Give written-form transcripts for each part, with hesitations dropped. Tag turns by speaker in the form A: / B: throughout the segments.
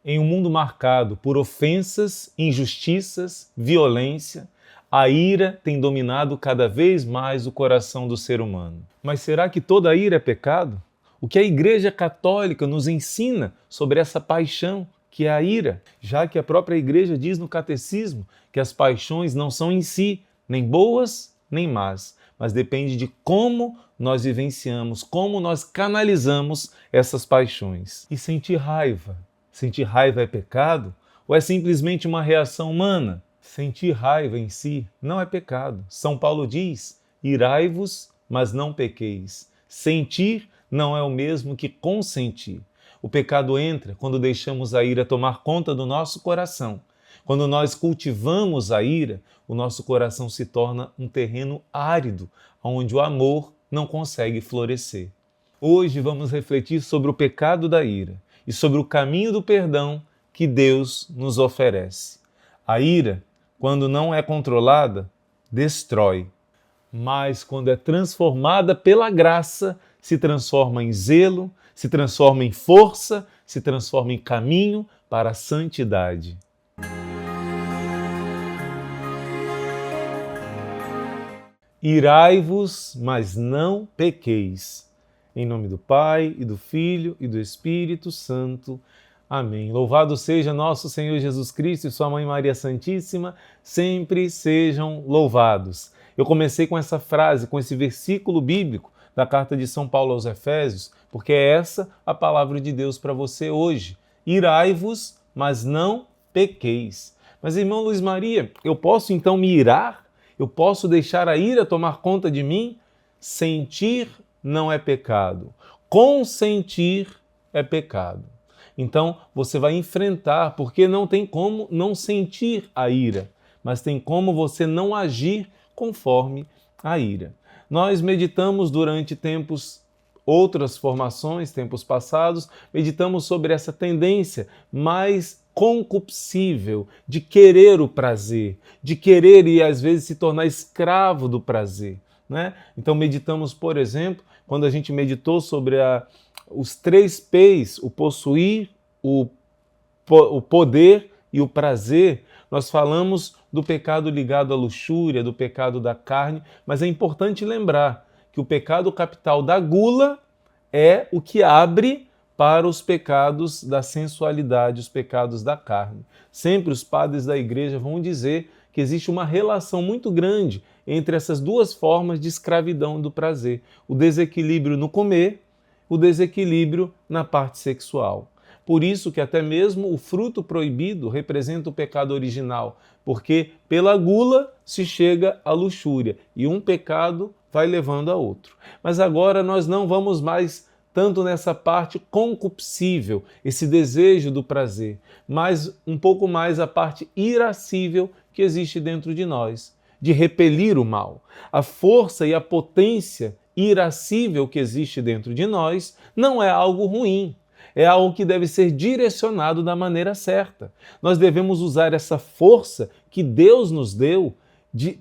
A: Em um mundo marcado por ofensas, injustiças, violência, a ira tem dominado cada vez mais o coração do ser humano. Mas será que toda ira é pecado? O que a Igreja Católica nos ensina sobre essa paixão que é a ira? Já que a própria Igreja diz no Catecismo que as paixões não são em si nem boas nem más, mas depende de como nós vivenciamos, como nós canalizamos essas paixões. E sentir raiva? Sentir raiva é pecado? Ou é simplesmente uma reação humana? Sentir raiva em si não é pecado. São Paulo diz: irai-vos, mas não pequeis. Sentir não é o mesmo que consentir. O pecado entra quando deixamos a ira tomar conta do nosso coração. Quando nós cultivamos a ira, o nosso coração se torna um terreno árido, onde o amor não consegue florescer. Hoje vamos refletir sobre o pecado da ira e sobre o caminho do perdão que Deus nos oferece. A ira, quando não é controlada, destrói, mas quando é transformada pela graça, se transforma em zelo, se transforma em força, se transforma em caminho para a santidade. Irai-vos, mas não pequeis. Em nome do Pai, e do Filho, e do Espírito Santo. Amém. Louvado seja nosso Senhor Jesus Cristo e sua Mãe Maria Santíssima, sempre sejam louvados. Eu comecei com essa frase, com esse versículo bíblico da carta de São Paulo aos Efésios, porque é essa a palavra de Deus para você hoje. Irai-vos, mas não pequeis. Mas, irmão Luiz Maria, eu posso então me irar? Eu posso deixar a ira tomar conta de mim? Sentir não é pecado. Consentir é pecado. Então, você vai enfrentar, porque não tem como não sentir a ira, mas tem como você não agir conforme a ira. Nós meditamos durante outras formações, tempos passados, meditamos sobre essa tendência mais concupiscível de querer o prazer, de querer e às vezes se tornar escravo do prazer, né? Então meditamos, por exemplo, quando a gente meditou sobre os 3 P's, o possuir, o poder e o prazer, nós falamos do pecado ligado à luxúria, do pecado da carne, mas é importante lembrar que o pecado capital da gula é o que abre para os pecados da sensualidade, os pecados da carne. Sempre os padres da igreja vão dizer que existe uma relação muito grande entre essas duas formas de escravidão do prazer. O desequilíbrio no comer, o desequilíbrio na parte sexual. Por isso que até mesmo o fruto proibido representa o pecado original, porque pela gula se chega à luxúria e um pecado vai levando a outro. Mas agora nós não vamos mais tanto nessa parte concupiscível, esse desejo do prazer, mas um pouco mais a parte irascível que existe dentro de nós, de repelir o mal. A força e a potência irascível que existe dentro de nós não é algo ruim, é algo que deve ser direcionado da maneira certa. Nós devemos usar essa força que Deus nos deu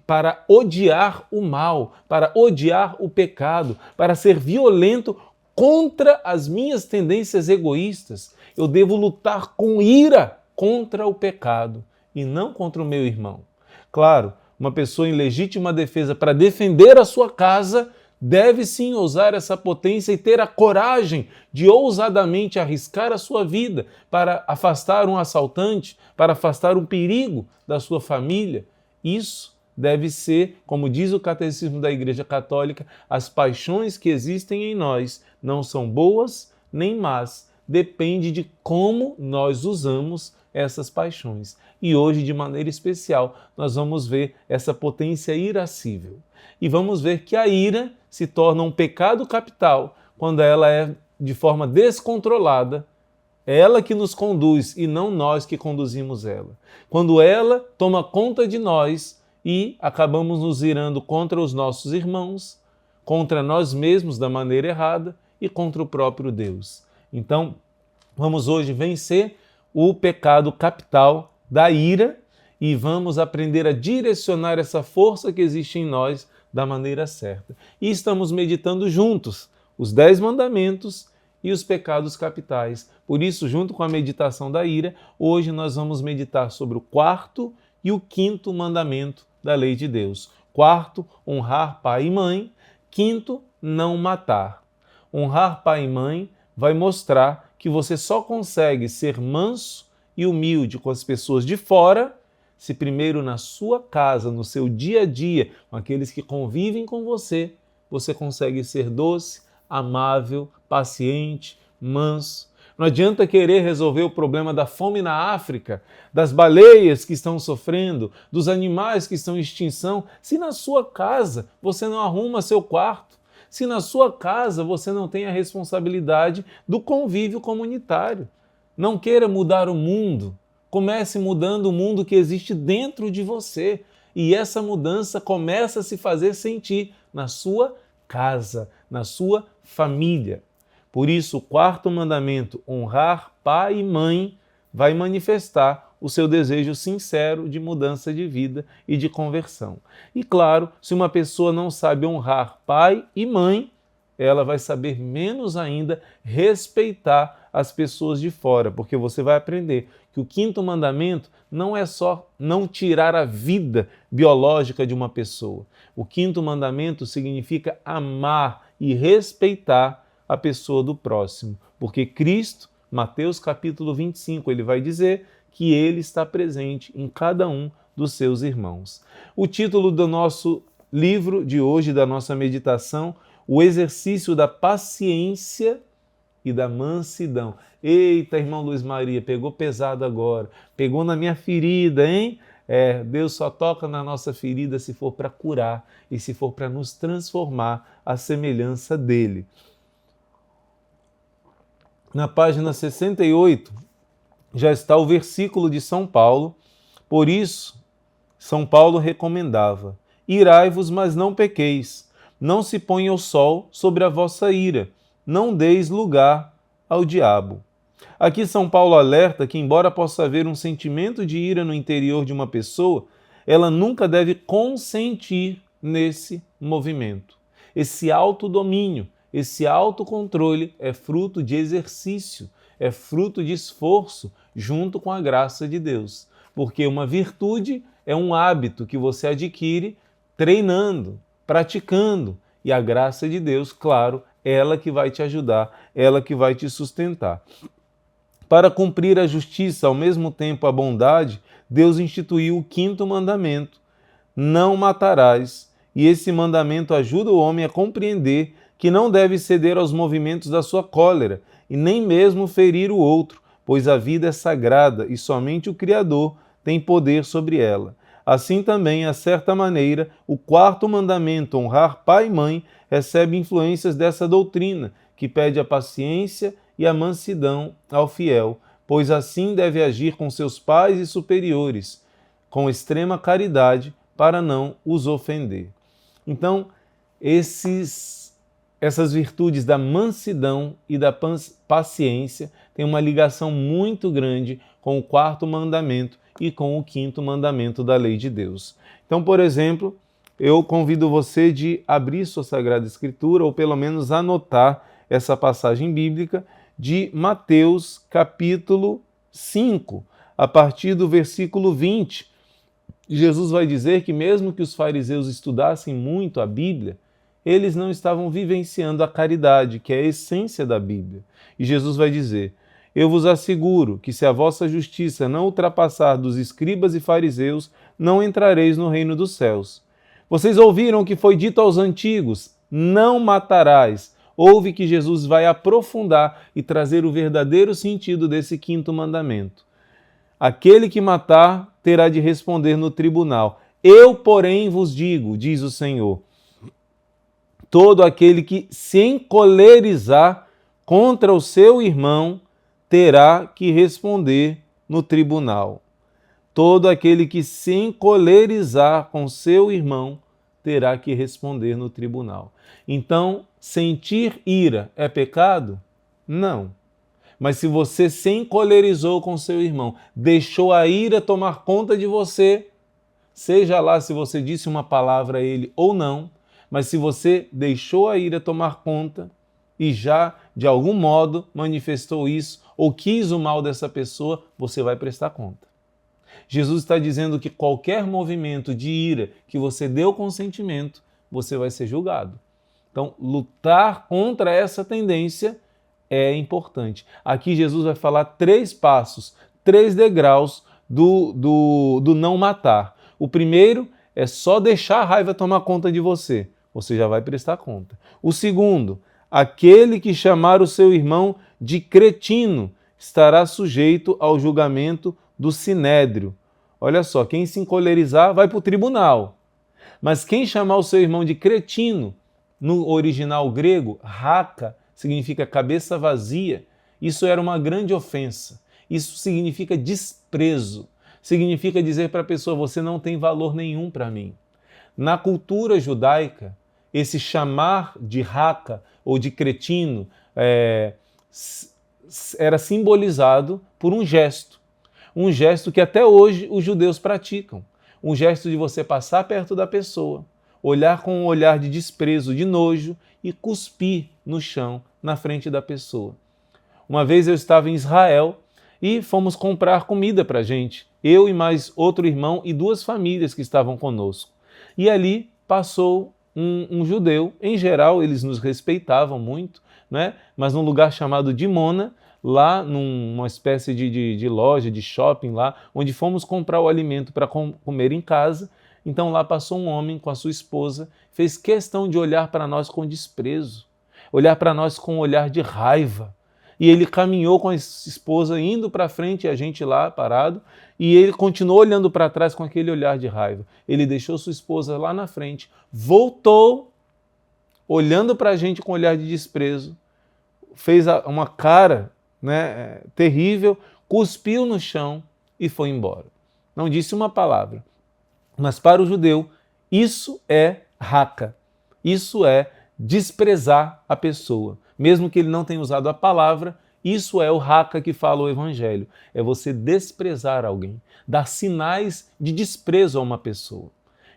A: para odiar o mal, para odiar o pecado, para ser violento contra as minhas tendências egoístas. Eu devo lutar com ira contra o pecado e não contra o meu irmão. Claro, uma pessoa em legítima defesa para defender a sua casa deve sim usar essa potência e ter a coragem de ousadamente arriscar a sua vida para afastar um assaltante, para afastar um perigo da sua família. Isso deve ser, como diz o Catecismo da Igreja Católica, as paixões que existem em nós não são boas nem más, depende de como nós usamos essas paixões. E hoje, de maneira especial, nós vamos ver essa potência irascível. E vamos ver que a ira se torna um pecado capital quando ela é de forma descontrolada. É ela que nos conduz e não nós que conduzimos ela. Quando ela toma conta de nós e acabamos nos irando contra os nossos irmãos, contra nós mesmos da maneira errada e contra o próprio Deus. Então, vamos hoje vencer o pecado capital da ira e vamos aprender a direcionar essa força que existe em nós da maneira certa. E estamos meditando juntos os 10 mandamentos e os pecados capitais. Por isso, junto com a meditação da ira, hoje nós vamos meditar sobre o quarto e o quinto mandamento da lei de Deus. Quarto, honrar pai e mãe. Quinto, não matar. Honrar pai e mãe vai mostrar que você só consegue ser manso e humilde com as pessoas de fora se primeiro na sua casa, no seu dia a dia, com aqueles que convivem com você, você consegue ser doce, amável, paciente, manso. Não adianta querer resolver o problema da fome na África, das baleias que estão sofrendo, dos animais que estão em extinção, se na sua casa você não arruma seu quarto, se na sua casa você não tem a responsabilidade do convívio comunitário. Não queira mudar o mundo, comece mudando o mundo que existe dentro de você. E essa mudança começa a se fazer sentir na sua casa, na sua família. Por isso, o quarto mandamento, honrar pai e mãe, vai manifestar o seu desejo sincero de mudança de vida e de conversão. E claro, se uma pessoa não sabe honrar pai e mãe, ela vai saber menos ainda respeitar as pessoas de fora, porque você vai aprender que o quinto mandamento não é só não tirar a vida biológica de uma pessoa. O quinto mandamento significa amar e respeitar a pessoa do próximo, porque Cristo, Mateus capítulo 25, ele vai dizer que ele está presente em cada um dos seus irmãos. O título do nosso livro de hoje, da nossa meditação, o exercício da paciência e da mansidão. Eita, irmão Luiz Maria, pegou pesado agora, pegou na minha ferida, hein? Deus só toca na nossa ferida se for para curar e se for para nos transformar à semelhança dele. Na página 68 já está o versículo de São Paulo. Por isso, São Paulo recomendava: irai-vos, mas não pequeis. Não se ponha o sol sobre a vossa ira. Não deis lugar ao diabo. Aqui São Paulo alerta que, embora possa haver um sentimento de ira no interior de uma pessoa, ela nunca deve consentir nesse movimento. Esse autodomínio, esse autocontrole é fruto de exercício, é fruto de esforço junto com a graça de Deus. Porque uma virtude é um hábito que você adquire treinando, praticando. E a graça de Deus, claro, ela que vai te ajudar, ela que vai te sustentar. Para cumprir a justiça, ao mesmo tempo a bondade, Deus instituiu o quinto mandamento: não matarás. E esse mandamento ajuda o homem a compreender que não deve ceder aos movimentos da sua cólera e nem mesmo ferir o outro, pois a vida é sagrada e somente o Criador tem poder sobre ela. Assim também, a certa maneira, o quarto mandamento, honrar pai e mãe, recebe influências dessa doutrina, que pede a paciência e a mansidão ao fiel, pois assim deve agir com seus pais e superiores, com extrema caridade, para não os ofender. Então, essas virtudes da mansidão e da paciência têm uma ligação muito grande com o quarto mandamento e com o quinto mandamento da lei de Deus. Então, por exemplo, eu convido você de abrir sua Sagrada Escritura, ou pelo menos anotar essa passagem bíblica de Mateus capítulo 5, a partir do versículo 20. Jesus vai dizer que mesmo que os fariseus estudassem muito a Bíblia, eles não estavam vivenciando a caridade, que é a essência da Bíblia. E Jesus vai dizer: eu vos asseguro que se a vossa justiça não ultrapassar dos escribas e fariseus, não entrareis no reino dos céus. Vocês ouviram o que foi dito aos antigos: não matarás. Ouve que Jesus vai aprofundar e trazer o verdadeiro sentido desse quinto mandamento. Aquele que matar terá de responder no tribunal. Eu, porém, vos digo, diz o Senhor, todo aquele que se encolerizar contra o seu irmão terá que responder no tribunal. Todo aquele que se encolerizar com seu irmão terá que responder no tribunal. Então, sentir ira é pecado? Não. Mas se você se encolerizou com seu irmão, deixou a ira tomar conta de você, seja lá se você disse uma palavra a ele ou não, mas se você deixou a ira tomar conta e já de algum modo manifestou isso ou quis o mal dessa pessoa, você vai prestar conta. Jesus está dizendo que qualquer movimento de ira que você deu consentimento, você vai ser julgado. Então, lutar contra essa tendência é importante. Aqui Jesus vai falar 3 passos, 3 degraus do não matar. O primeiro é só deixar a raiva tomar conta de você. Você já vai prestar conta. O segundo, aquele que chamar o seu irmão de cretino estará sujeito ao julgamento do sinédrio. Olha só, quem se encolerizar vai para o tribunal. Mas quem chamar o seu irmão de cretino, no original grego, raka, significa cabeça vazia. Isso era uma grande ofensa. Isso significa desprezo. Significa dizer para a pessoa, você não tem valor nenhum para mim. Na cultura judaica, esse chamar de raka ou de cretino era simbolizado por um gesto que até hoje os judeus praticam. Um gesto de você passar perto da pessoa, olhar com um olhar de desprezo, de nojo e cuspir no chão, na frente da pessoa. Uma vez eu estava em Israel e fomos comprar comida para a gente, eu e mais outro irmão e 2 famílias que estavam conosco. E ali passou um judeu, em geral eles nos respeitavam muito, né? Mas num lugar chamado Dimona, lá numa espécie de loja, de shopping lá, onde fomos comprar o alimento para comer em casa. Então lá passou um homem com a sua esposa, fez questão de olhar para nós com desprezo, olhar para nós com um olhar de raiva. E ele caminhou com a esposa indo para frente, a gente lá parado, e ele continuou olhando para trás com aquele olhar de raiva. Ele deixou sua esposa lá na frente, voltou, olhando para a gente com um olhar de desprezo, fez uma cara, né, terrível, cuspiu no chão e foi embora. Não disse uma palavra. Mas para o judeu, isso é raka, isso é desprezar a pessoa. Mesmo que ele não tenha usado a palavra, isso é o raka que fala o Evangelho. É você desprezar alguém, dar sinais de desprezo a uma pessoa.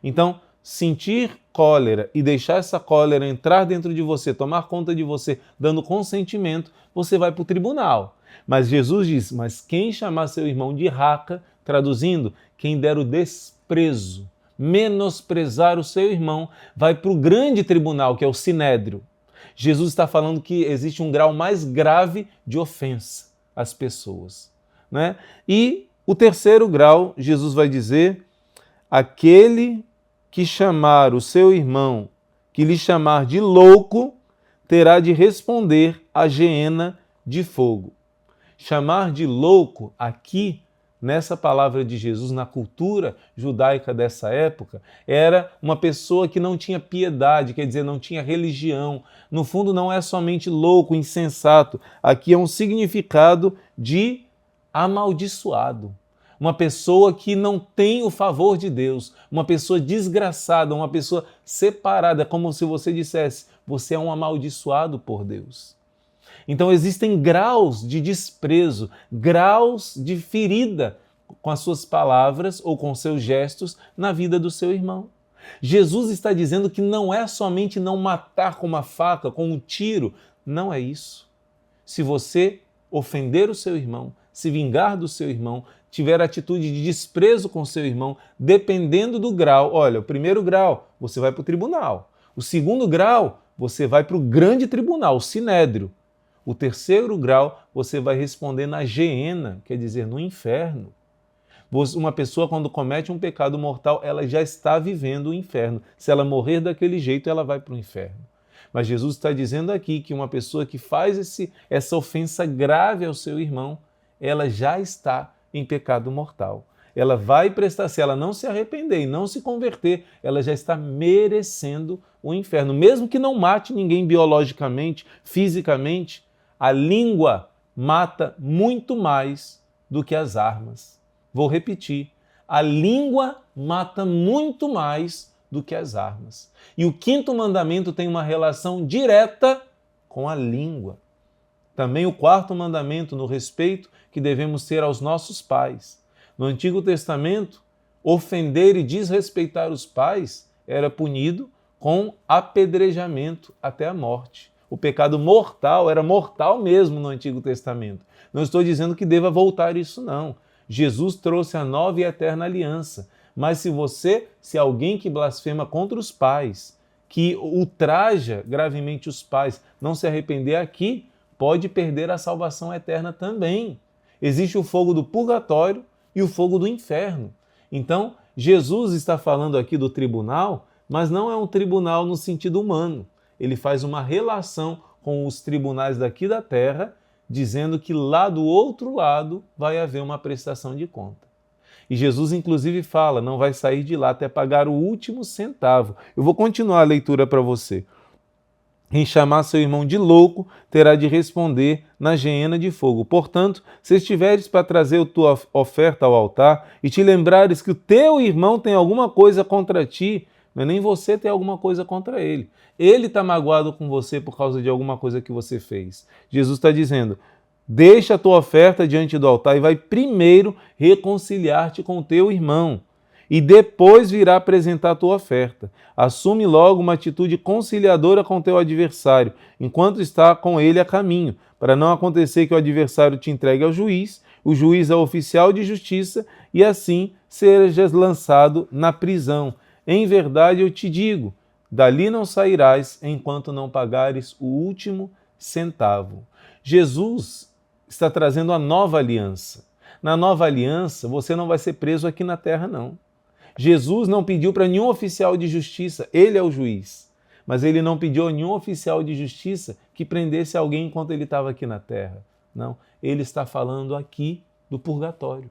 A: Então, sentir cólera e deixar essa cólera entrar dentro de você, tomar conta de você, dando consentimento, você vai para o tribunal. Mas Jesus diz, mas quem chamar seu irmão de raka, traduzindo, quem der o desprezo, menosprezar o seu irmão, vai para o grande tribunal, que é o sinédrio. Jesus está falando que existe um grau mais grave de ofensa às pessoas, né? E o terceiro grau, Jesus vai dizer, aquele que chamar o seu irmão, que lhe chamar de louco, terá de responder à geena de fogo. Chamar de louco aqui, nessa palavra de Jesus, na cultura judaica dessa época, era uma pessoa que não tinha piedade, quer dizer, não tinha religião. No fundo, não é somente louco, insensato. Aqui é um significado de amaldiçoado. Uma pessoa que não tem o favor de Deus, uma pessoa desgraçada, uma pessoa separada, como se você dissesse, você é um amaldiçoado por Deus. Então existem graus de desprezo, graus de ferida com as suas palavras ou com seus gestos na vida do seu irmão. Jesus está dizendo que não é somente não matar com uma faca, com um tiro, não é isso. Se você ofender o seu irmão, se vingar do seu irmão, tiver atitude de desprezo com o seu irmão, dependendo do grau, olha, o primeiro grau, você vai para o tribunal. O segundo grau, você vai para o grande tribunal, o sinédrio. O terceiro grau, você vai responder na geena, quer dizer, no inferno. Uma pessoa, quando comete um pecado mortal, ela já está vivendo o inferno. Se ela morrer daquele jeito, ela vai para o inferno. Mas Jesus está dizendo aqui que uma pessoa que faz essa ofensa grave ao seu irmão, ela já está em pecado mortal. Ela vai prestar, se ela não se arrepender e não se converter, ela já está merecendo o inferno. Mesmo que não mate ninguém biologicamente, fisicamente, a língua mata muito mais do que as armas. Vou repetir, a língua mata muito mais do que as armas. E o 5º mandamento tem uma relação direta com a língua. Também o 4º mandamento no respeito que devemos ter aos nossos pais. No Antigo Testamento, ofender e desrespeitar os pais era punido com apedrejamento até a morte. O pecado mortal era mortal mesmo no Antigo Testamento. Não estou dizendo que deva voltar isso, não. Jesus trouxe a nova e eterna aliança. Mas se alguém que blasfema contra os pais, que ultraja gravemente os pais, não se arrepender aqui, pode perder a salvação eterna também. Existe o fogo do purgatório e o fogo do inferno. Então, Jesus está falando aqui do tribunal, mas não é um tribunal no sentido humano. Ele faz uma relação com os tribunais daqui da terra, dizendo que lá do outro lado vai haver uma prestação de conta. E Jesus, inclusive, fala, não vai sair de lá até pagar o último centavo. Eu vou continuar a leitura para você. Em chamar seu irmão de louco, terá de responder na geena de fogo. Portanto, se estiveres para trazer a tua oferta ao altar e te lembrares que o teu irmão tem alguma coisa contra ti, não é nem você ter alguma coisa contra ele. Ele está magoado com você por causa de alguma coisa que você fez. Jesus está dizendo, deixa a tua oferta diante do altar e vai primeiro reconciliar-te com o teu irmão. E depois virá apresentar a tua oferta. Assume logo uma atitude conciliadora com o teu adversário, enquanto está com ele a caminho, para não acontecer que o adversário te entregue ao juiz, o juiz ao oficial de justiça, e assim sejas lançado na prisão. Em verdade eu te digo, dali não sairás enquanto não pagares o último centavo. Jesus está trazendo a nova aliança. Na nova aliança, você não vai ser preso aqui na terra, não. Jesus não pediu para nenhum oficial de justiça, ele é o juiz, mas ele não pediu a nenhum oficial de justiça que prendesse alguém enquanto ele estava aqui na terra. Não, ele está falando aqui do purgatório.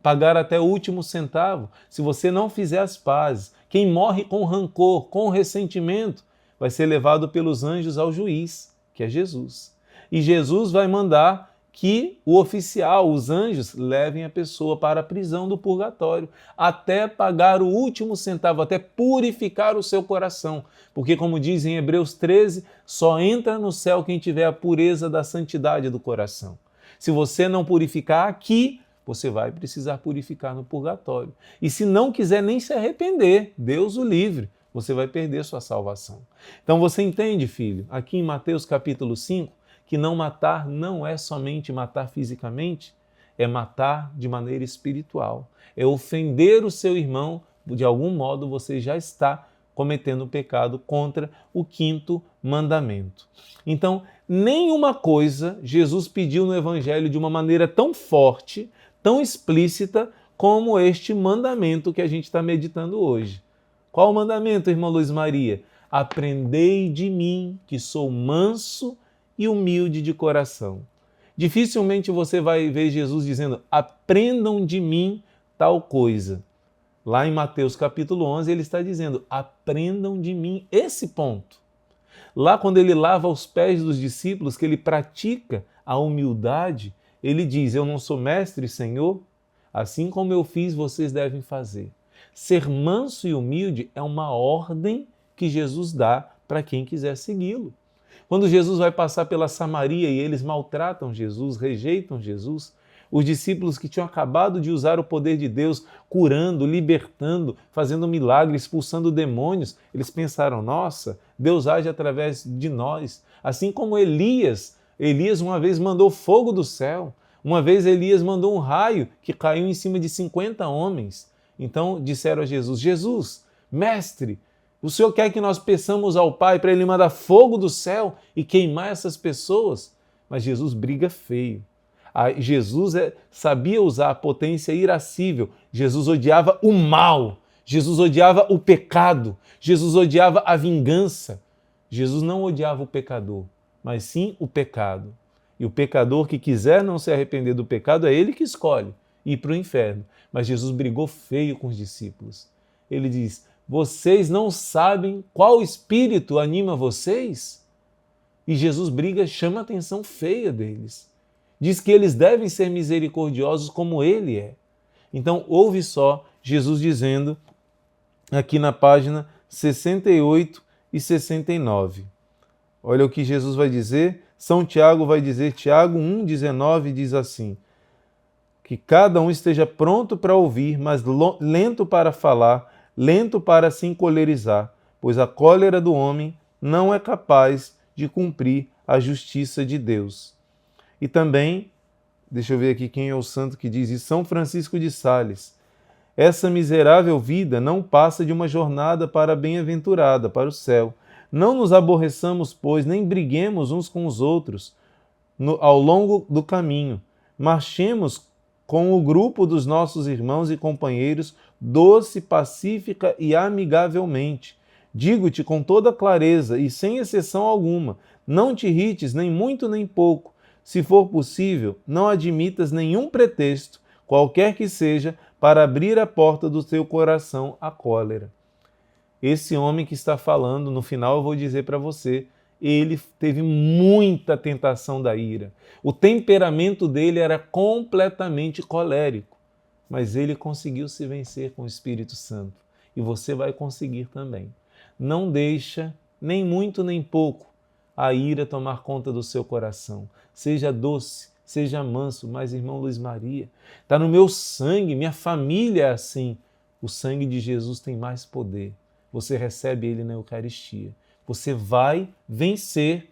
A: Pagar até o último centavo, se você não fizer as pazes, quem morre com rancor, com ressentimento, vai ser levado pelos anjos ao juiz, que é Jesus. E Jesus vai mandar que o oficial, os anjos, levem a pessoa para a prisão do purgatório, até pagar o último centavo, até purificar o seu coração. Porque, como diz em Hebreus 13, só entra no céu quem tiver a pureza da santidade do coração. Se você não purificar aqui, você vai precisar purificar no purgatório. E se não quiser nem se arrepender, Deus o livre, você vai perder sua salvação. Então você entende, filho, aqui em Mateus capítulo 5, que não matar não é somente matar fisicamente, é matar de maneira espiritual. É ofender o seu irmão, de algum modo você já está cometendo um pecado contra o 5º mandamento. Então, nenhuma coisa Jesus pediu no Evangelho de uma maneira tão forte, tão explícita, como este mandamento que a gente está meditando hoje. Qual o mandamento, irmã Luiz Maria? Aprendei de mim, que sou manso e humilde de coração. Dificilmente você vai ver Jesus dizendo, aprendam de mim tal coisa. Lá em Mateus capítulo 11 ele está dizendo, aprendam de mim esse ponto. Lá quando ele lava os pés dos discípulos, que ele pratica a humildade, ele diz, eu não sou mestre, Senhor? Assim como eu fiz, vocês devem fazer. Ser manso e humilde é uma ordem que Jesus dá para quem quiser segui-lo. Quando Jesus vai passar pela Samaria e eles maltratam Jesus, rejeitam Jesus, os discípulos que tinham acabado de usar o poder de Deus, curando, libertando, fazendo milagres, expulsando demônios, eles pensaram, nossa, Deus age através de nós. Assim como Elias uma vez mandou fogo do céu, uma vez Elias mandou um raio que caiu em cima de 50 homens. Então disseram a Jesus, Jesus, mestre, o Senhor quer que nós peçamos ao Pai para Ele mandar fogo do céu e queimar essas pessoas? Mas Jesus briga feio. Jesus sabia usar a potência irascível. Jesus odiava o mal. Jesus odiava o pecado. Jesus odiava a vingança. Jesus não odiava o pecador, mas sim o pecado. E o pecador que quiser não se arrepender do pecado, é ele que escolhe ir para o inferno. Mas Jesus brigou feio com os discípulos. Ele diz, vocês não sabem qual espírito anima vocês? E Jesus briga, chama a atenção feia deles. Diz que eles devem ser misericordiosos como ele é. Então, ouve só Jesus dizendo aqui na página 68 e 69. Olha o que Jesus vai dizer. São Tiago vai dizer, Tiago 1,19 diz assim, que cada um esteja pronto para ouvir, mas lento para falar, lento para se encolerizar, pois a cólera do homem não é capaz de cumprir a justiça de Deus. E também, deixa eu ver aqui quem é o santo que diz isso, São Francisco de Sales. Essa miserável vida não passa de uma jornada para a bem-aventurada, para o céu. Não nos aborreçamos, pois, nem briguemos uns com os outros ao longo do caminho. Marchemos com o grupo dos nossos irmãos e companheiros, doce, pacífica e amigavelmente. Digo-te com toda clareza e sem exceção alguma, não te irrites nem muito nem pouco. Se for possível, não admitas nenhum pretexto, qualquer que seja, para abrir a porta do teu coração à cólera. Esse homem que está falando, no final eu vou dizer para você, ele teve muita tentação da ira. O temperamento dele era completamente colérico, mas ele conseguiu se vencer com o Espírito Santo. E você vai conseguir também. Não deixa, nem muito nem pouco, a ira tomar conta do seu coração. Seja doce, seja manso, mas irmão Luiz Maria, está no meu sangue, minha família é assim. O sangue de Jesus tem mais poder. Você recebe ele na Eucaristia. Você vai vencer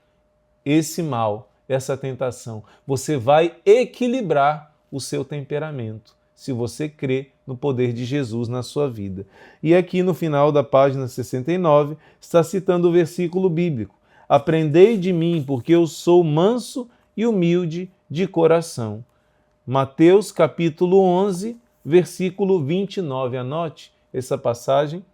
A: esse mal, essa tentação. Você vai equilibrar o seu temperamento, se você crê no poder de Jesus na sua vida. E aqui no final da página 69, está citando o versículo bíblico. Aprendei de mim, porque eu sou manso e humilde de coração. Mateus capítulo 11, versículo 29. Anote essa passagem,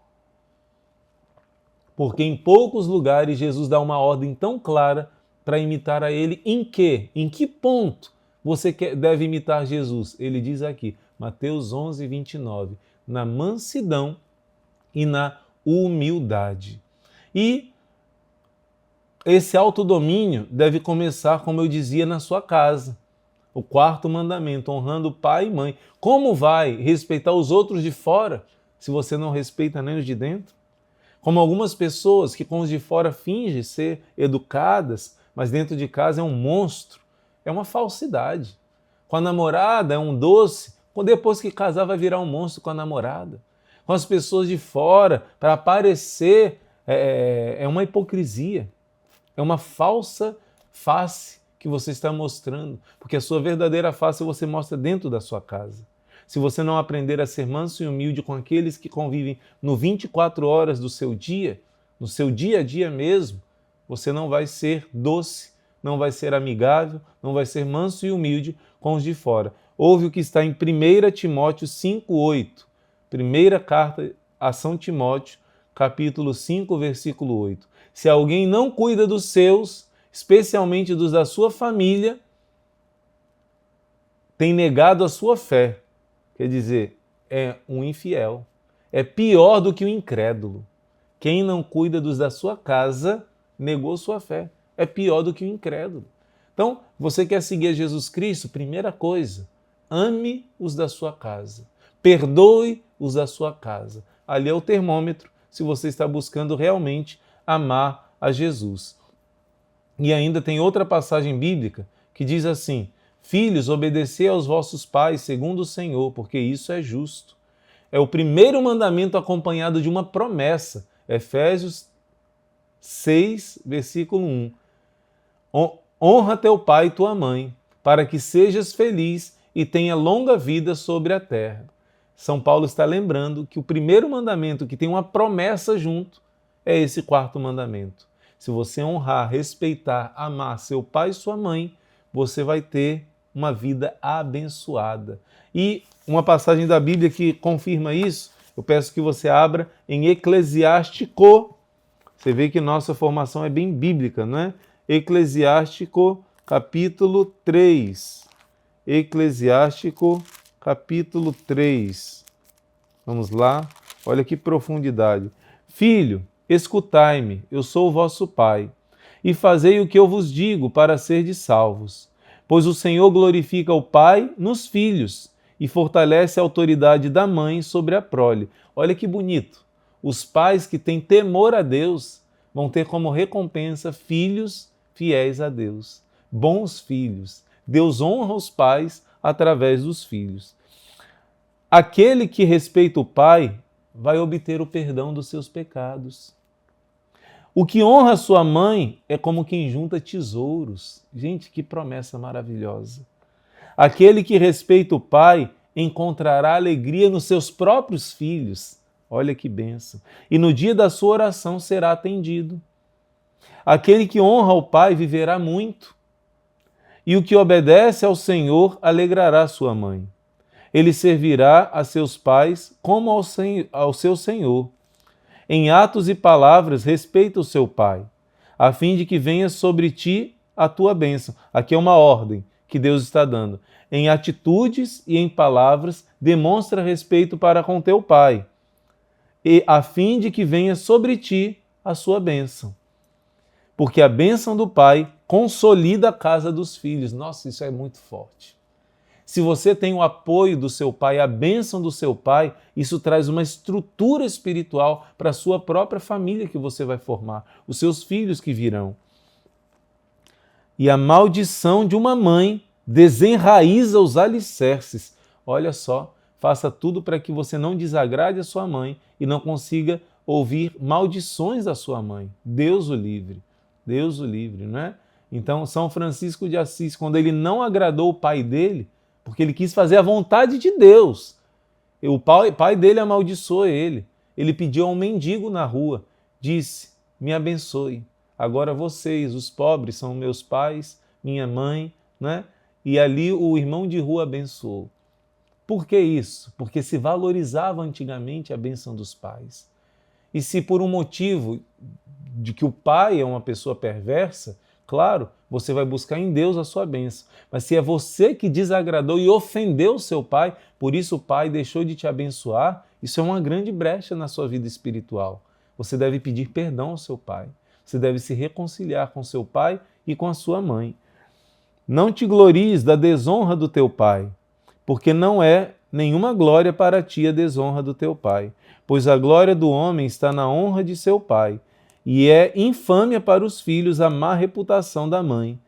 A: porque em poucos lugares Jesus dá uma ordem tão clara para imitar a ele. Em quê? Em que ponto você deve imitar Jesus? Ele diz aqui, Mateus 11, 29, na mansidão e na humildade. E esse autodomínio deve começar, como eu dizia, na sua casa. O quarto mandamento, honrando pai e mãe. Como vai respeitar os outros de fora se você não respeita nem os de dentro? Como algumas pessoas que com os de fora fingem ser educadas, mas dentro de casa é um monstro. É uma falsidade. Com a namorada é um doce, depois que casar vai virar um monstro com a namorada. Com as pessoas de fora, para aparecer, é uma hipocrisia. É uma falsa face que você está mostrando, porque a sua verdadeira face você mostra dentro da sua casa. Se você não aprender a ser manso e humilde com aqueles que convivem no 24 horas do seu dia, no seu dia a dia mesmo, você não vai ser doce, não vai ser amigável, não vai ser manso e humilde com os de fora. Ouve o que está em 1 Timóteo 5,8. Primeira carta a São Timóteo, capítulo 5, versículo 8. Se alguém não cuida dos seus, especialmente dos da sua família, tem negado a sua fé. Quer dizer, é um infiel. É pior do que o incrédulo. Quem não cuida dos da sua casa, negou sua fé. É pior do que o incrédulo. Então, você quer seguir a Jesus Cristo? Primeira coisa, ame os da sua casa. Perdoe os da sua casa. Ali é o termômetro, se você está buscando realmente amar a Jesus. E ainda tem outra passagem bíblica que diz assim: filhos, obedecei aos vossos pais segundo o Senhor, porque isso é justo. É o primeiro mandamento acompanhado de uma promessa. Efésios 6, versículo 1. Honra teu pai e tua mãe, para que sejas feliz e tenha longa vida sobre a terra. São Paulo está lembrando que o primeiro mandamento que tem uma promessa junto é esse quarto mandamento. Se você honrar, respeitar, amar seu pai e sua mãe, você vai ter uma vida abençoada. E uma passagem da Bíblia que confirma isso, eu peço que você abra em Eclesiástico. Você vê que nossa formação é bem bíblica, não é? Eclesiástico, capítulo 3. Eclesiástico, capítulo 3. Vamos lá, olha que profundidade. Filho, escutai-me, eu sou o vosso pai, e fazei o que eu vos digo para serdes salvos. Pois o Senhor glorifica o pai nos filhos e fortalece a autoridade da mãe sobre a prole. Olha que bonito. Os pais que têm temor a Deus vão ter como recompensa filhos fiéis a Deus. Bons filhos. Deus honra os pais através dos filhos. Aquele que respeita o pai vai obter o perdão dos seus pecados. O que honra sua mãe é como quem junta tesouros. Gente, que promessa maravilhosa. Aquele que respeita o pai encontrará alegria nos seus próprios filhos. Olha que bênção. E no dia da sua oração será atendido. Aquele que honra o pai viverá muito. E o que obedece ao Senhor alegrará sua mãe. Ele servirá a seus pais como ao seu Senhor. Em atos e palavras, respeita o seu pai, a fim de que venha sobre ti a tua bênção. Aqui é uma ordem que Deus está dando. Em atitudes e em palavras, demonstra respeito para com teu pai, e a fim de que venha sobre ti a sua bênção. Porque a bênção do pai consolida a casa dos filhos. Nossa, isso é muito forte. Se você tem o apoio do seu pai, a bênção do seu pai, isso traz uma estrutura espiritual para a sua própria família que você vai formar, os seus filhos que virão. E a maldição de uma mãe desenraiza os alicerces. Olha só, faça tudo para que você não desagrade a sua mãe e não consiga ouvir maldições da sua mãe. Deus o livre, não é? Então, São Francisco de Assis, quando ele não agradou o pai dele, porque ele quis fazer a vontade de Deus. O pai dele amaldiçoou ele. Ele pediu a um mendigo na rua, disse, me abençoe. Agora vocês, os pobres, são meus pais, minha mãe, né? E ali o irmão de rua abençoou. Por que isso? Porque se valorizava antigamente a bênção dos pais. E se por um motivo de que o pai é uma pessoa perversa, claro, você vai buscar em Deus a sua bênção. Mas se é você que desagradou e ofendeu o seu pai, por isso o pai deixou de te abençoar, isso é uma grande brecha na sua vida espiritual. Você deve pedir perdão ao seu pai. Você deve se reconciliar com seu pai e com a sua mãe. Não te glories da desonra do teu pai, porque não é nenhuma glória para ti a desonra do teu pai, pois a glória do homem está na honra de seu pai, e é infâmia para os filhos a má reputação da mãe.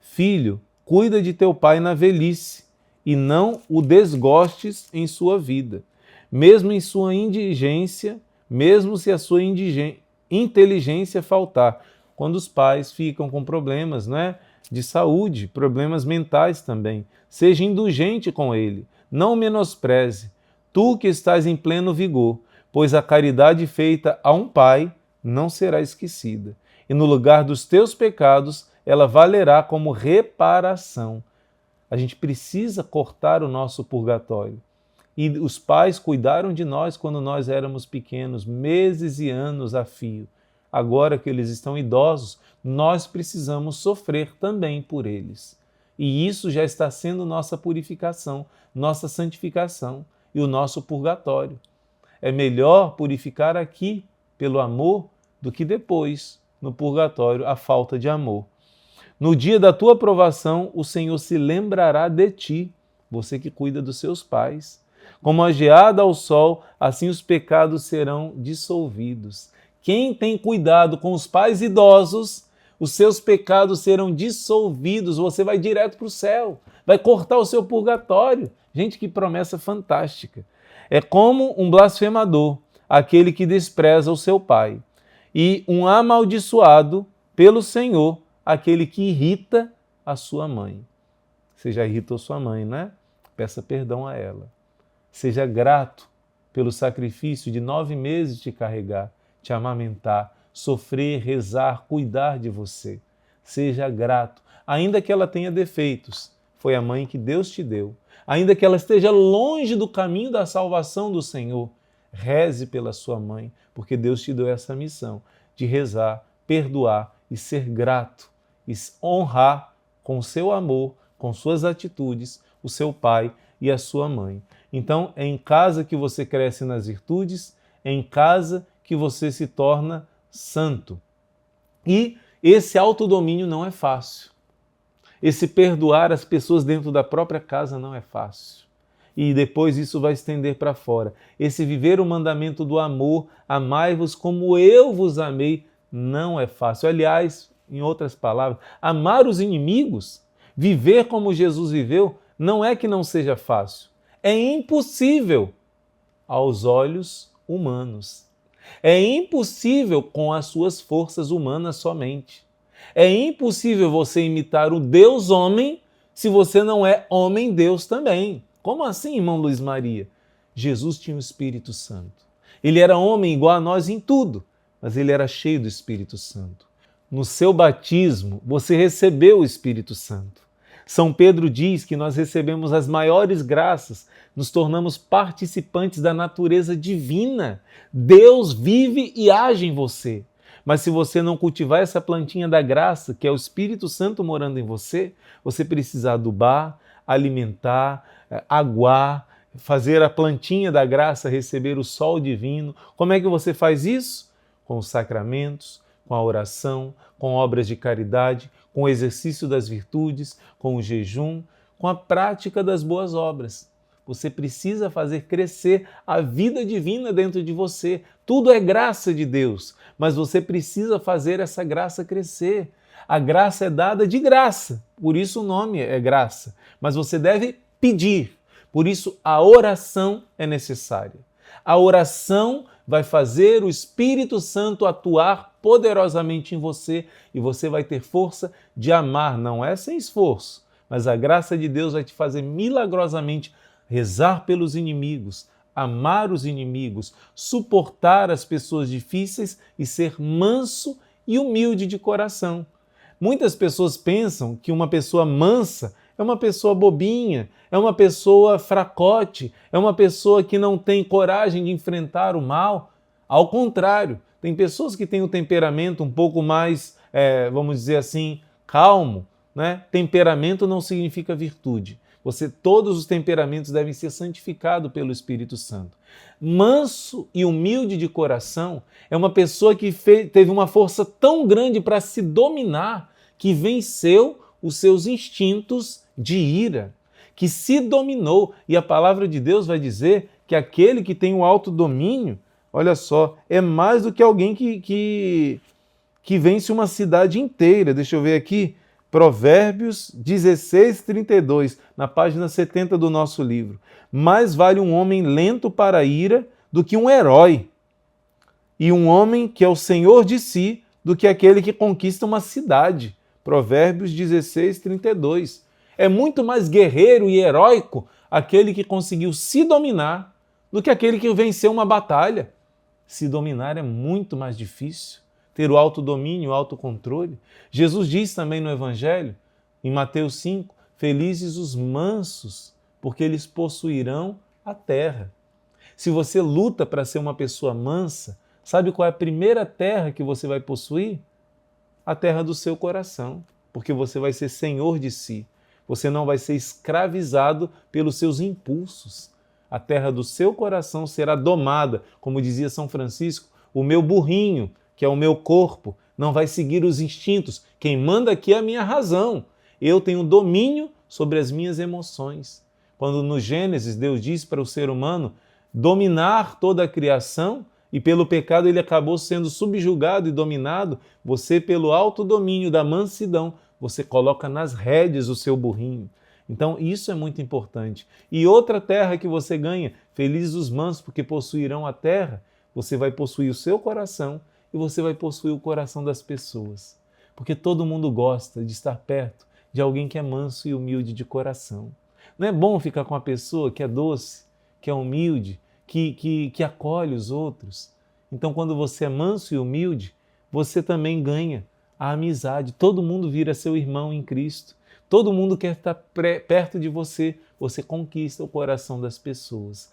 A: Filho, cuida de teu pai na velhice, e não o desgostes em sua vida, mesmo em sua indigência, mesmo se a sua inteligência faltar. Quando os pais ficam com problemas, né, de saúde, problemas mentais também, seja indulgente com ele, não o menospreze, tu que estás em pleno vigor, pois a caridade feita a um pai não será esquecida, e no lugar dos teus pecados ela valerá como reparação. A gente precisa cortar o nosso purgatório. E os pais cuidaram de nós quando nós éramos pequenos, meses e anos a fio. Agora que eles estão idosos, nós precisamos sofrer também por eles. E isso já está sendo nossa purificação, nossa santificação e o nosso purgatório. É melhor purificar aqui pelo amor do que depois, no purgatório, a falta de amor. No dia da tua provação, o Senhor se lembrará de ti, você que cuida dos seus pais. Como a geada ao sol, assim os pecados serão dissolvidos. Quem tem cuidado com os pais idosos, os seus pecados serão dissolvidos, você vai direto para o céu, vai cortar o seu purgatório. Gente, que promessa fantástica. É como um blasfemador, aquele que despreza o seu pai, e um amaldiçoado pelo Senhor, aquele que irrita a sua mãe. Você já irritou sua mãe, né? Peça perdão a ela. Seja grato pelo sacrifício de 9 meses te carregar, te amamentar, sofrer, rezar, cuidar de você. Seja grato, ainda que ela tenha defeitos. Foi a mãe que Deus te deu. Ainda que ela esteja longe do caminho da salvação do Senhor, reze pela sua mãe, porque Deus te deu essa missão de rezar, perdoar e ser grato, e honrar com seu amor, com suas atitudes, o seu pai e a sua mãe. Então, é em casa que você cresce nas virtudes, é em casa que você se torna santo. E esse autodomínio não é fácil. Esse perdoar as pessoas dentro da própria casa não é fácil. E depois isso vai estender para fora. Esse viver o mandamento do amor, amai-vos como eu vos amei, não é fácil. Aliás, em outras palavras, amar os inimigos, viver como Jesus viveu, não é que não seja fácil. É impossível aos olhos humanos. É impossível com as suas forças humanas somente. É impossível você imitar o Deus homem se você não é homem-Deus também. Como assim, irmão Luiz Maria? Jesus tinha o Espírito Santo. Ele era homem igual a nós em tudo, mas ele era cheio do Espírito Santo. No seu batismo, você recebeu o Espírito Santo. São Pedro diz que nós recebemos as maiores graças, nos tornamos participantes da natureza divina. Deus vive e age em você. Mas se você não cultivar essa plantinha da graça, que é o Espírito Santo morando em você, você precisa adubar, alimentar, aguar, fazer a plantinha da graça receber o sol divino. Como é que você faz isso? Com os sacramentos, com a oração, com obras de caridade, com o exercício das virtudes, com o jejum, com a prática das boas obras. Você precisa fazer crescer a vida divina dentro de você. Tudo é graça de Deus, mas você precisa fazer essa graça crescer. A graça é dada de graça, por isso o nome é graça. Mas você deve pedir, por isso a oração é necessária. A oração vai fazer o Espírito Santo atuar poderosamente em você e você vai ter força de amar, não é sem esforço, mas a graça de Deus vai te fazer milagrosamente rezar pelos inimigos, amar os inimigos, suportar as pessoas difíceis e ser manso e humilde de coração. Muitas pessoas pensam que uma pessoa mansa é uma pessoa bobinha, é uma pessoa fracote, é uma pessoa que não tem coragem de enfrentar o mal. Ao contrário, tem pessoas que têm o temperamento um pouco mais, vamos dizer assim, calmo, né? Temperamento não significa virtude. Todos os temperamentos devem ser santificados pelo Espírito Santo. Manso e humilde de coração é uma pessoa que teve uma força tão grande para se dominar que venceu os seus instintos de ira, que se dominou. E a palavra de Deus vai dizer que aquele que tem o autodomínio, olha só, é mais do que alguém que vence uma cidade inteira. Deixa eu ver aqui. Provérbios 16, 32, na página 70 do nosso livro. Mais vale um homem lento para a ira do que um herói, e um homem que é o senhor de si do que aquele que conquista uma cidade. Provérbios 16, 32. É muito mais guerreiro e heróico aquele que conseguiu se dominar do que aquele que venceu uma batalha. Se dominar é muito mais difícil. Ter o autodomínio, o autocontrole. Jesus diz também no Evangelho, em Mateus 5, felizes os mansos, porque eles possuirão a terra. Se você luta para ser uma pessoa mansa, sabe qual é a primeira terra que você vai possuir? A terra do seu coração, porque você vai ser senhor de si. Você não vai ser escravizado pelos seus impulsos. A terra do seu coração será domada, como dizia São Francisco, o meu burrinho, que é o meu corpo, não vai seguir os instintos. Quem manda aqui é a minha razão. Eu tenho domínio sobre as minhas emoções. Quando no Gênesis Deus diz para o ser humano dominar toda a criação, e pelo pecado ele acabou sendo subjugado e dominado, você, pelo autodomínio da mansidão, você coloca nas rédeas o seu burrinho. Então isso é muito importante. E outra terra que você ganha, felizes os mansos, porque possuirão a terra, você vai possuir o seu coração, e você vai possuir o coração das pessoas. Porque todo mundo gosta de estar perto de alguém que é manso e humilde de coração. Não é bom ficar com uma pessoa que é doce, que é humilde, que acolhe os outros? Então, quando você é manso e humilde, você também ganha a amizade. Todo mundo vira seu irmão em Cristo. Todo mundo quer estar perto de você. Você conquista o coração das pessoas.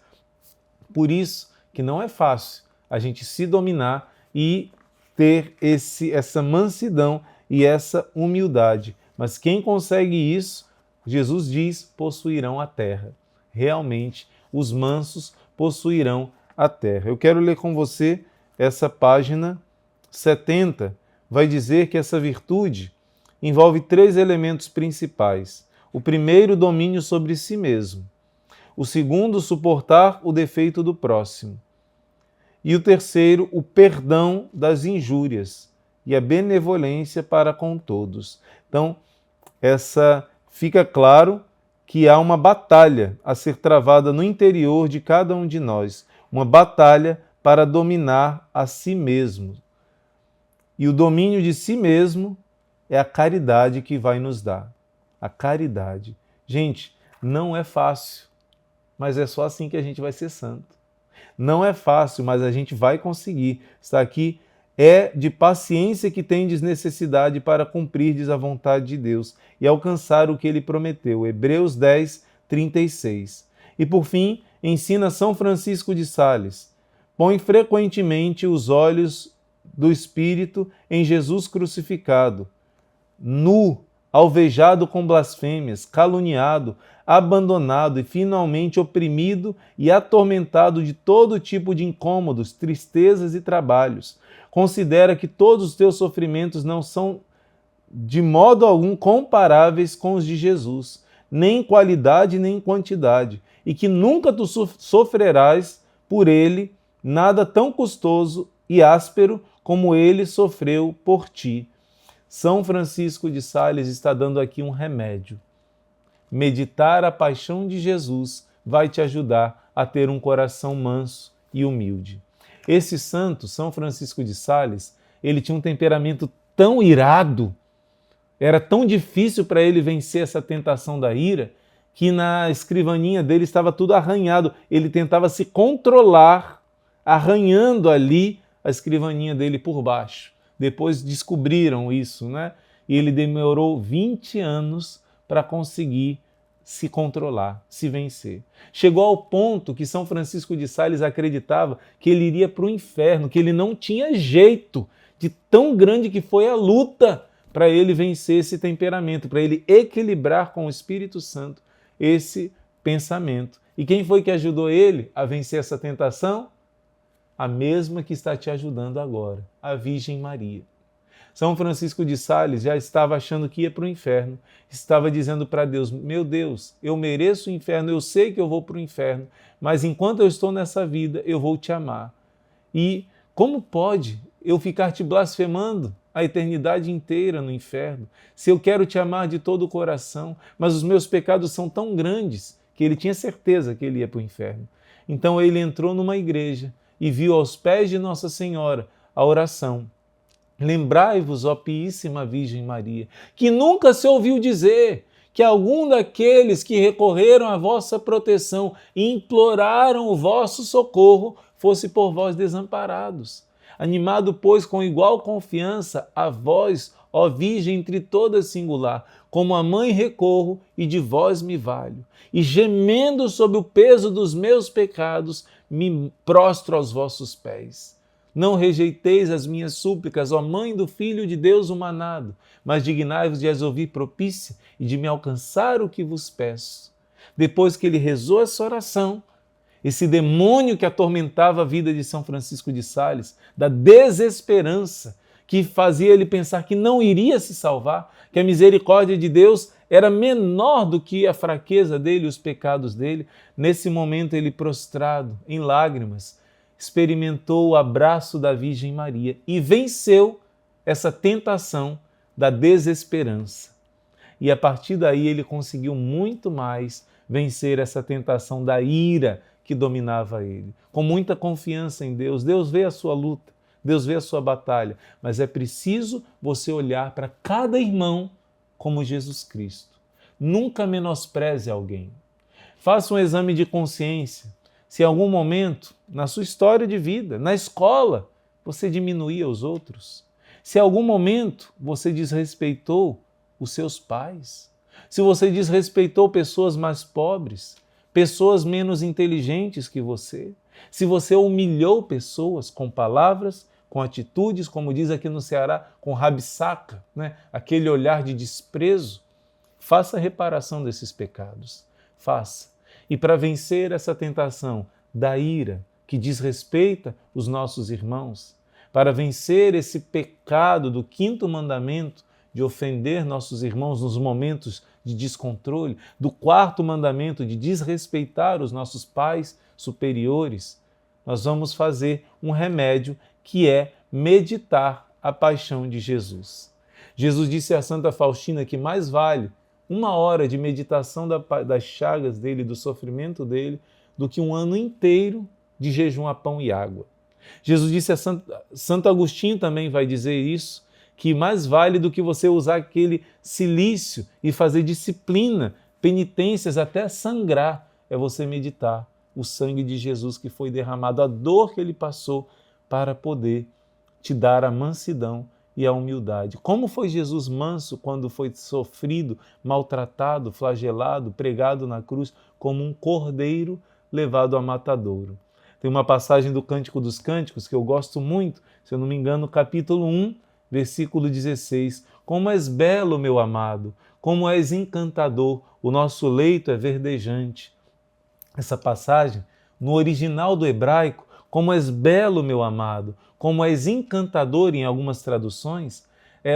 A: Por isso que não é fácil a gente se dominar e ter essa mansidão e essa humildade. Mas quem consegue isso, Jesus diz, possuirão a terra. Realmente, os mansos possuirão a terra. Eu quero ler com você essa página 70. Vai dizer que essa virtude envolve 3 elementos principais. O primeiro, domínio sobre si mesmo. O segundo, suportar o defeito do próximo. E o terceiro, o perdão das injúrias e a benevolência para com todos. Então, fica claro que há uma batalha a ser travada no interior de cada um de nós. Uma batalha para dominar a si mesmo. E o domínio de si mesmo é a caridade que vai nos dar. A caridade. Gente, não é fácil, mas é só assim que a gente vai ser santo. Não é fácil, mas a gente vai conseguir. Está aqui, é de paciência que tendes necessidade para cumprirdes a vontade de Deus e alcançar o que ele prometeu. Hebreus 10, 36. E por fim, ensina São Francisco de Sales. Põe frequentemente os olhos do Espírito em Jesus crucificado, nu, alvejado com blasfêmias, caluniado, abandonado e finalmente oprimido e atormentado de todo tipo de incômodos, tristezas e trabalhos. Considera que todos os teus sofrimentos não são de modo algum comparáveis com os de Jesus, nem em qualidade nem em quantidade, e que nunca tu sofrerás por ele nada tão custoso e áspero como ele sofreu por ti. São Francisco de Sales está dando aqui um remédio. Meditar a paixão de Jesus vai te ajudar a ter um coração manso e humilde. Esse santo, São Francisco de Sales, ele tinha um temperamento tão irado, era tão difícil para ele vencer essa tentação da ira, que na escrivaninha dele estava tudo arranhado. Ele tentava se controlar, arranhando ali a escrivaninha dele por baixo. Depois descobriram isso, né? E ele demorou 20 anos para conseguir se controlar, se vencer. Chegou ao ponto que São Francisco de Sales acreditava que ele iria para o inferno, que ele não tinha jeito, de tão grande que foi a luta para ele vencer esse temperamento, para ele equilibrar com o Espírito Santo esse pensamento. E quem foi que ajudou ele a vencer essa tentação? A mesma que está te ajudando agora, a Virgem Maria. São Francisco de Sales já estava achando que ia para o inferno, estava dizendo para Deus, meu Deus, eu mereço o inferno, eu sei que eu vou para o inferno, mas enquanto eu estou nessa vida, eu vou te amar. E como pode eu ficar te blasfemando a eternidade inteira no inferno, se eu quero te amar de todo o coração, mas os meus pecados são tão grandes que ele tinha certeza que ele ia para o inferno. Então ele entrou numa igreja e viu aos pés de Nossa Senhora a oração. Lembrai-vos, ó Piíssima Virgem Maria, que nunca se ouviu dizer que algum daqueles que recorreram à vossa proteção e imploraram o vosso socorro fosse por vós desamparados. Animado, pois, com igual confiança, a vós, ó Virgem entre todas singular, como a mãe recorro e de vós me valho. E gemendo sob o peso dos meus pecados, me prostro aos vossos pés. Não rejeiteis as minhas súplicas, ó Mãe do Filho de Deus humanado, mas dignai-vos de as ouvir propícia e de me alcançar o que vos peço. Depois que ele rezou essa oração, esse demônio que atormentava a vida de São Francisco de Sales, da desesperança, que fazia ele pensar que não iria se salvar, que a misericórdia de Deus era menor do que a fraqueza dele, os pecados dele. Nesse momento ele prostrado, em lágrimas, experimentou o abraço da Virgem Maria e venceu essa tentação da desesperança. E a partir daí ele conseguiu muito mais vencer essa tentação da ira que dominava ele. Com muita confiança em Deus, Deus vê a sua luta, Deus vê a sua batalha, mas é preciso você olhar para cada irmão como Jesus Cristo. Nunca menospreze alguém. Faça um exame de consciência. Se em algum momento, na sua história de vida, na escola, você diminuía os outros. Se em algum momento você desrespeitou os seus pais. Se você desrespeitou pessoas mais pobres, pessoas menos inteligentes que você. Se você humilhou pessoas com palavras, com atitudes, como diz aqui no Ceará, com rabisaca, né? Aquele olhar de desprezo, faça reparação desses pecados. Faça. E para vencer essa tentação da ira que desrespeita os nossos irmãos, para vencer esse pecado do 5º mandamento de ofender nossos irmãos nos momentos de descontrole, do 4º mandamento de desrespeitar os nossos pais superiores, nós vamos fazer um remédio que é meditar a paixão de Jesus. Jesus disse a Santa Faustina que mais vale 1 hora de meditação das chagas dele, do sofrimento dele, do que 1 ano inteiro de jejum a pão e água. Jesus disse a Santo Agostinho também vai dizer isso, que mais vale do que você usar aquele cilício e fazer disciplina, penitências até sangrar, é você meditar o sangue de Jesus que foi derramado, a dor que ele passou para poder te dar a mansidão e a humildade. Como foi Jesus manso quando foi sofrido, maltratado, flagelado, pregado na cruz, como um cordeiro levado a matadouro. Tem uma passagem do Cântico dos Cânticos que eu gosto muito, se eu não me engano, capítulo 1, versículo 16. Como és belo, meu amado, como és encantador, o nosso leito é verdejante. Essa passagem, no original do hebraico, como és belo, meu amado, como és encantador em algumas traduções,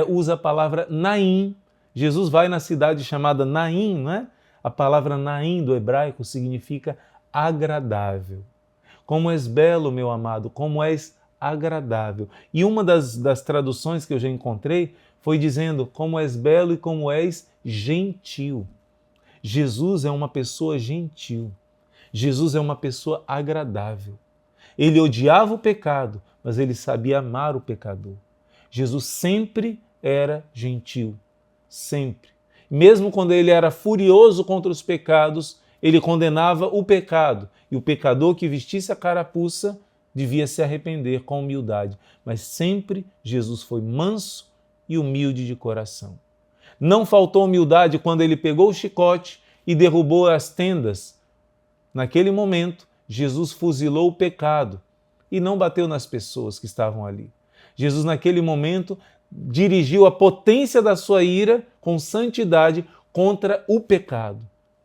A: usa a palavra Naim. Jesus vai na cidade chamada Naim, não é? A palavra Naim do hebraico significa agradável. Como és belo, meu amado, como és agradável. E uma das traduções que eu já encontrei foi dizendo como és belo e como és gentil. Jesus é uma pessoa gentil. Jesus é uma pessoa agradável. Ele odiava o pecado, mas ele sabia amar o pecador. Jesus sempre era gentil, sempre. Mesmo quando ele era furioso contra os pecados, ele condenava o pecado. E o pecador que vestisse a carapuça devia se arrepender com humildade. Mas sempre Jesus foi manso e humilde de coração. Não faltou humildade quando ele pegou o chicote e derrubou as tendas. Naquele momento, Jesus fuzilou o pecado e não bateu nas pessoas que estavam ali. Jesus, naquele momento, dirigiu a potência da sua ira com santidade contra o pecado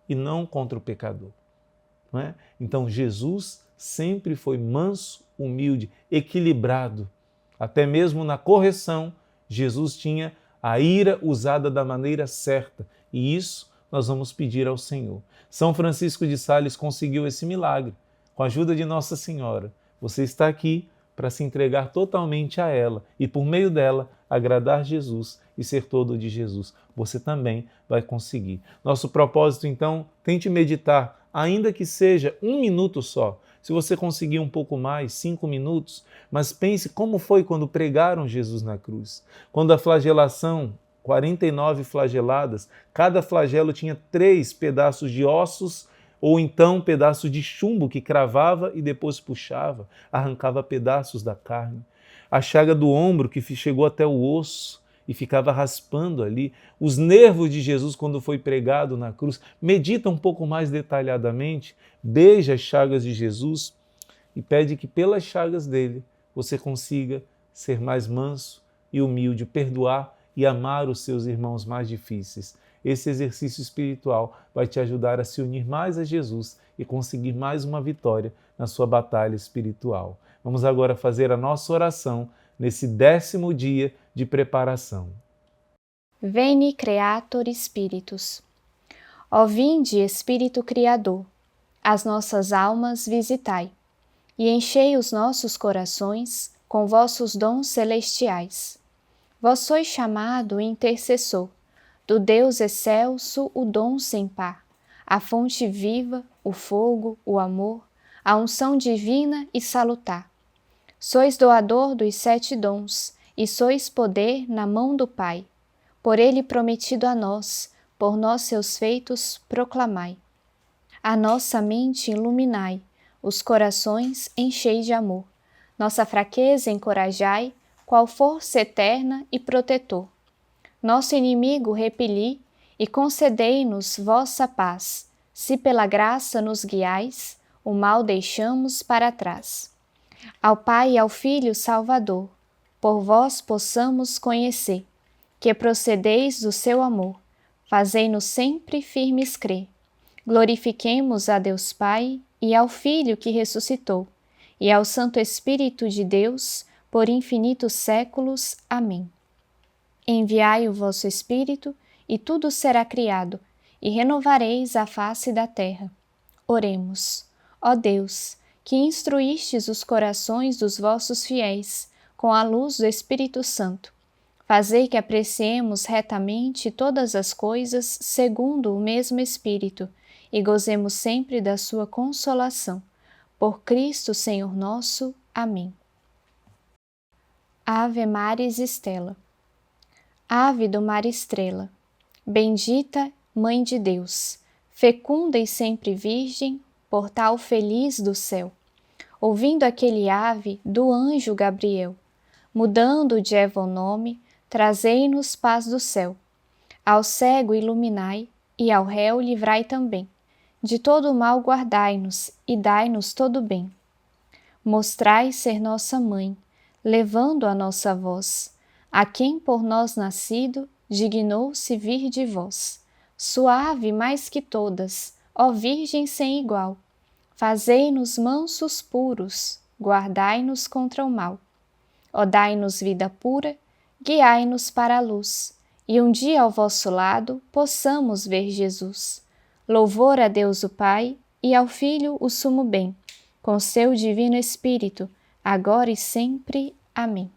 A: e não contra o pecador. Não é? Então, Jesus sempre foi manso, humilde, equilibrado. Até mesmo na correção, Jesus tinha a ira usada da maneira certa. E isso nós vamos pedir ao Senhor. São Francisco de Sales conseguiu esse milagre. Com a ajuda de Nossa Senhora, você está aqui para se entregar totalmente a ela e, por meio dela, agradar Jesus e ser todo de Jesus. Você também vai conseguir. Nosso propósito, então, tente meditar, ainda que seja 1 minuto só. Se você conseguir um pouco mais, 5 minutos, mas pense como foi quando pregaram Jesus na cruz. Quando a flagelação, 49 flageladas, cada flagelo tinha 3 pedaços de ossos ou então pedaços de chumbo que cravava e depois puxava, arrancava pedaços da carne. A chaga do ombro que chegou até o osso e ficava raspando ali. Os nervos de Jesus quando foi pregado na cruz. Medita um pouco mais detalhadamente, beija as chagas de Jesus e pede que pelas chagas dele você consiga ser mais manso e humilde, perdoar e amar os seus irmãos mais difíceis. Esse exercício espiritual vai te ajudar a se unir mais a Jesus e conseguir mais uma vitória na sua batalha espiritual. Vamos agora fazer a nossa oração nesse 10º dia de preparação.
B: Veni Creator Spiritus. Ó vinde, Espírito Criador, as nossas almas visitai, e enchei os nossos corações com vossos dons celestiais. Vós sois chamado intercessor, do Deus excelso o dom sem par, a fonte viva, o fogo, o amor, a unção divina e salutar. Sois doador dos 7 dons, e sois poder na mão do Pai. Por ele prometido a nós, por nós seus feitos proclamai. A nossa mente iluminai, os corações enchei de amor. Nossa fraqueza encorajai, qual força eterna e protetor. Nosso inimigo repeli, e concedei-nos vossa paz. Se pela graça nos guiais, o mal deixamos para trás. Ao Pai e ao Filho Salvador, por vós possamos conhecer, que procedeis do seu amor, fazei-nos sempre firmes crer. Glorifiquemos a Deus Pai e ao Filho que ressuscitou, e ao Santo Espírito de Deus, por infinitos séculos. Amém. Enviai o vosso Espírito, e tudo será criado, e renovareis a face da terra. Oremos. Ó Deus, que instruístes os corações dos vossos fiéis com a luz do Espírito Santo, fazei que apreciemos retamente todas as coisas segundo o mesmo Espírito e gozemos sempre da sua consolação. Por Cristo Senhor nosso. Amém. Ave Maris Stella. Ave do mar estrela, bendita Mãe de Deus, fecunda e sempre virgem, portal feliz do céu. Ouvindo aquele ave do anjo Gabriel, mudando de Eva o nome, trazei-nos paz do céu. Ao cego iluminai, e ao réu livrai também. De todo o mal guardai-nos, e dai-nos todo o bem. Mostrai ser nossa mãe, levando a nossa voz, a quem por nós nascido, dignou-se vir de vós. Suave mais que todas, ó Virgem sem igual, fazei-nos mansos puros, guardai-nos contra o mal. Ó dai-nos vida pura, guiai-nos para a luz, e um dia ao vosso lado possamos ver Jesus. Louvor a Deus o Pai, e ao Filho o sumo bem, com seu divino Espírito, agora e sempre. Amém.